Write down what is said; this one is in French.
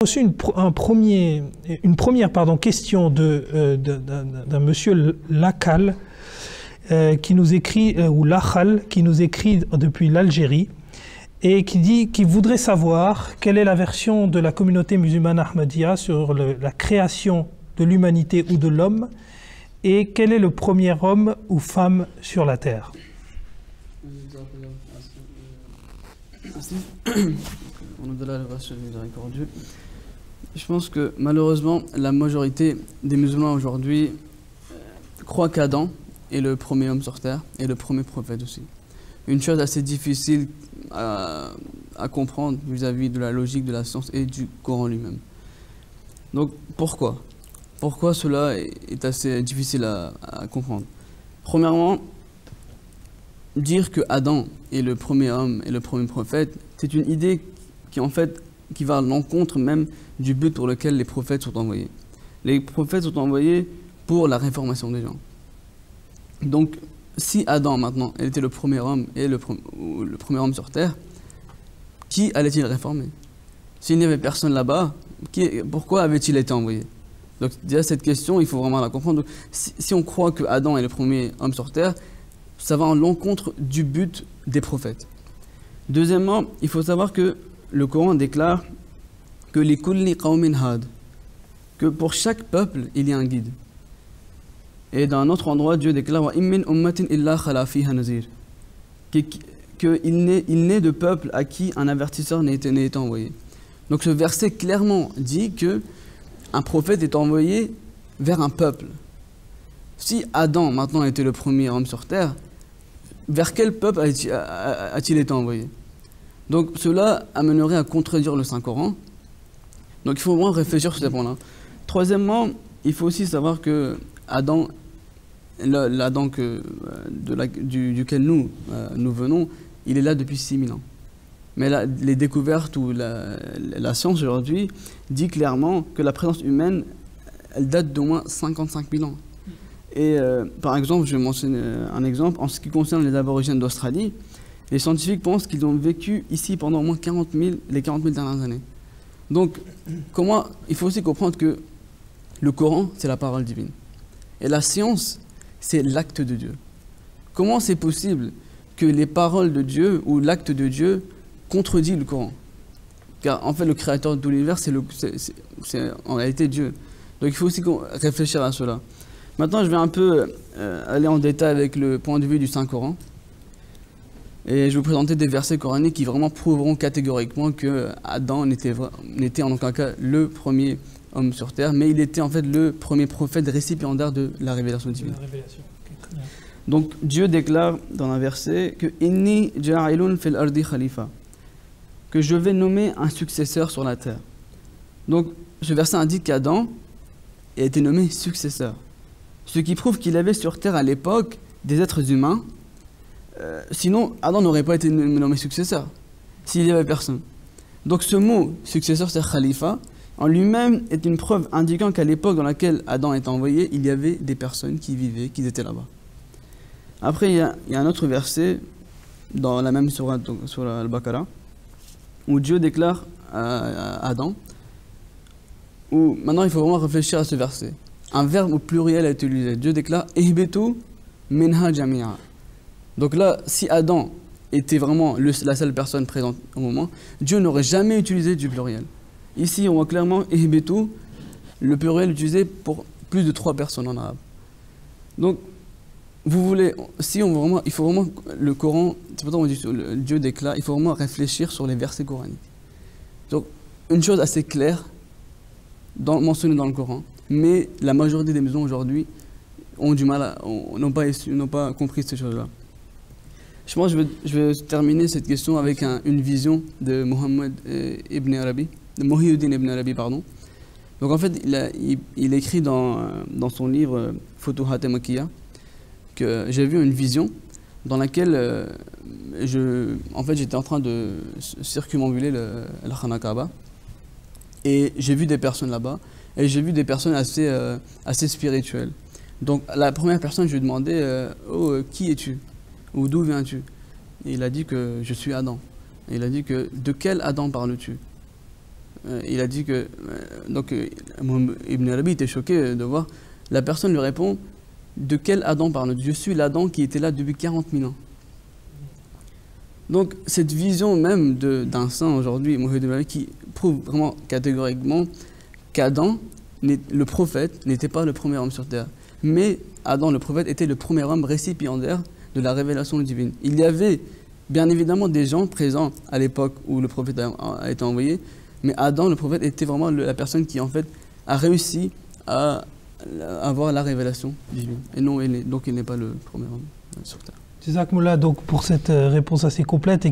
reçu une première question d'un monsieur Lacal qui nous écrit, ou Lachal, qui nous écrit depuis l'Algérie et qui voudrait savoir quelle est la version de la communauté musulmane Ahmadiyya sur la création de l'humanité ou de l'homme et quel est le premier homme ou femme sur la terre. Je pense que malheureusement la majorité des musulmans aujourd'hui croient qu'Adam est le premier homme sur terre et le premier prophète aussi. Une chose assez difficile à comprendre vis-à-vis de la logique de la science et du Coran lui-même. Donc pourquoi cela est assez difficile à comprendre? Premièrement, dire que Adam est le premier homme et le premier prophète, c'est une idée qui va à l'encontre même du but pour lequel les prophètes sont envoyés. Les prophètes sont envoyés pour la réformation des gens. Donc, si Adam maintenant était le premier homme et le premier homme sur terre, qui allait-il réformer? S'il n'y avait personne là-bas, pourquoi avait-il été envoyé? Donc déjà cette question, il faut vraiment la comprendre. Donc, si on croit que Adam est le premier homme sur terre, ça va à l'encontre du but des prophètes. Deuxièmement, il faut savoir que le Coran déclare que li kulli qawmin had, que pour chaque peuple il y a un guide. Et dans un autre endroit, Dieu déclare wa min ummatin illa khala fiha nazir, qu'il n'est de peuple à qui un avertisseur n'a été envoyé. Donc ce verset clairement dit que un prophète est envoyé vers un peuple. Si Adam maintenant était le premier homme sur terre, vers quel peuple a-t-il été envoyé? Donc cela amènerait à contredire le Saint-Coran. Donc il faut vraiment réfléchir sur ces points-là. Troisièmement, il faut aussi savoir que Adam, l'Adam duquel nous venons, il est là depuis 6000 ans. Mais les découvertes ou la science aujourd'hui dit clairement que la présence humaine, elle date d'au moins 55 000 ans. Et par exemple, je vais mentionner un exemple, en ce qui concerne les aborigènes d'Australie, les scientifiques pensent qu'ils ont vécu ici pendant au moins les 40 000 dernières années. Donc, il faut aussi comprendre que le Coran, c'est la parole divine. Et la science, c'est l'acte de Dieu. Comment c'est possible que les paroles de Dieu ou l'acte de Dieu contredit le Coran? Car en fait, le créateur de l'univers, c'est en réalité Dieu. Donc il faut aussi réfléchir à cela. Maintenant, je vais un peu aller en détail avec le point de vue du Saint-Coran. Et je vais vous présenter des versets coraniques qui vraiment prouveront catégoriquement que Adam n'était en aucun cas le premier homme sur terre, mais il était en fait le premier prophète récipiendaire de la révélation divine. Donc Dieu déclare dans un verset que Inni ja'ilun fil ardi khalifa, que je vais nommer un successeur sur la terre. Donc ce verset indique qu'Adam a été nommé successeur, ce qui prouve qu'il avait sur terre à l'époque des êtres humains. Sinon, Adam n'aurait pas été nommé successeur, s'il n'y avait personne. Donc ce mot successeur, c'est khalifa, en lui-même est une preuve indiquant qu'à l'époque dans laquelle Adam est envoyé, il y avait des personnes qui vivaient, qui étaient là-bas. Après, il y a un autre verset dans la même sourate, sur Al-Baqarah, où Dieu déclare à Adam, où maintenant il faut vraiment réfléchir à ce verset. Un verbe au pluriel a été utilisé. Dieu déclare ihbitu minha jami'a. Donc là, si Adam était vraiment la seule personne présente au moment, Dieu n'aurait jamais utilisé du pluriel. Ici, on voit clairement ihbitu, le pluriel utilisé pour plus de 3 personnes en arabe. Donc, il faut vraiment, le Coran, c'est pourquoi on dit Dieu déclare, il faut vraiment réfléchir sur les versets coraniques. Donc, une chose assez claire, mentionnée dans le Coran, mais la majorité des musulmans aujourd'hui n'ont pas compris ces choses-là. Je pense que je vais terminer cette question avec une vision de Muhyiddin ibn Arabi, pardon. Donc en fait, il écrit dans son livre Futuhat Makkiyya que j'ai vu une vision dans laquelle j'étais en train de circumambuler la Khana Kaaba et j'ai vu des personnes là-bas et j'ai vu des personnes assez spirituelles. Donc la première personne, je lui ai demandé qui es-tu ou d'où viens-tu? Et il a dit que je suis Adam. Et il a dit que de quel Adam parles-tu? Il a dit que... Ibn Arabi était choqué de voir. La personne lui répond, de quel Adam parle? Je suis l'Adam qui était là depuis 40 000 ans. Donc cette vision même d'un saint aujourd'hui, Mohammed ibn Arabi, qui prouve vraiment catégoriquement qu'Adam, le prophète, n'était pas le premier homme sur terre. Mais Adam, le prophète, était le premier homme récipiendaire de la révélation divine. Il y avait bien évidemment des gens présents à l'époque où le prophète a été envoyé, mais Adam, le prophète, était vraiment la personne qui en fait a réussi à avoir la révélation divine. Et non, donc il n'est pas le premier homme sur terre. Jazakumullah donc pour cette réponse assez complète et